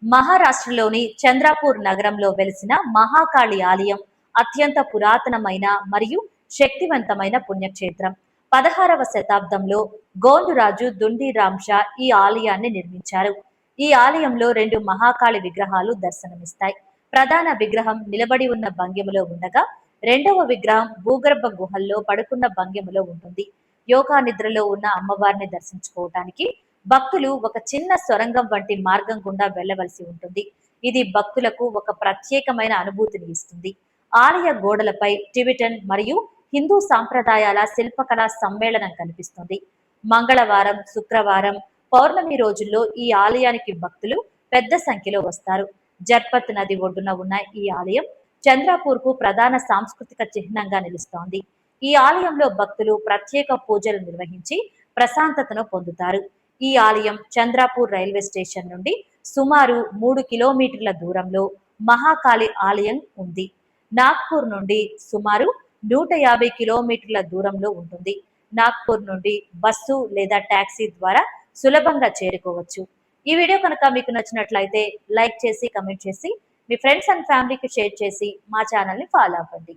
మహారాష్ట్రలోని చంద్రపూర్ నగరంలో వెలిసిన మహాకాళి ఆలయం అత్యంత పురాతనమైన మరియు శక్తివంతమైన పుణ్యక్షేత్రం. 16వ శతాబ్దంలో గోండురాజు దుండి రాంషా ఈ ఆలయాన్ని నిర్మించారు. ఈ ఆలయంలో రెండు మహాకాళి విగ్రహాలు దర్శనమిస్తాయి. ప్రధాన విగ్రహం నిలబడి ఉన్న భంగిమలో ఉండగా, రెండవ విగ్రహం భూగర్భ గుహల్లో పడుకున్న భంగిమలో ఉంటుంది. యోగా నిద్రలో ఉన్న అమ్మవారిని దర్శించుకోవటానికి భక్తులు ఒక చిన్న సొరంగం వంటి మార్గం గుండా వెళ్ళవలసి ఉంటుంది. ఇది భక్తులకు ఒక ప్రత్యేకమైన అనుభూతిని ఇస్తుంది. ఆలయ గోడలపై టిబెటన్ మరియు హిందూ సాంప్రదాయాల శిల్పకళా సమ్మేళనం కనిపిస్తుంది. మంగళవారం, శుక్రవారం, పౌర్ణమి రోజుల్లో ఈ ఆలయానికి భక్తులు పెద్ద సంఖ్యలో వస్తారు. జర్పత్ నది ఒడ్డున ఉన్న ఈ ఆలయం చంద్రపూర్కు ప్రధాన సాంస్కృతిక చిహ్నంగా నిలుస్తోంది. ఈ ఆలయంలో భక్తులు ప్రత్యేక పూజలు నిర్వహించి ప్రశాంతతను పొందుతారు. ఈ ఆలయం చంద్రపూర్ రైల్వే స్టేషన్ నుండి సుమారు 3 కిలోమీటర్ల దూరంలో మహాకాళి ఆలయం ఉంది. నాగ్పూర్ నుండి సుమారు 150 కిలోమీటర్ల దూరంలో ఉంటుంది. నాగ్పూర్ నుండి బస్సు లేదా టాక్సీ ద్వారా సులభంగా చేరుకోవచ్చు. ఈ వీడియో కనుక మీకు నచ్చినట్లయితే లైక్ చేసి, కమెంట్ చేసి, మీ ఫ్రెండ్స్ అండ్ ఫ్యామిలీకి షేర్ చేసి మా ఛానల్ని ఫాలో అవ్వండి.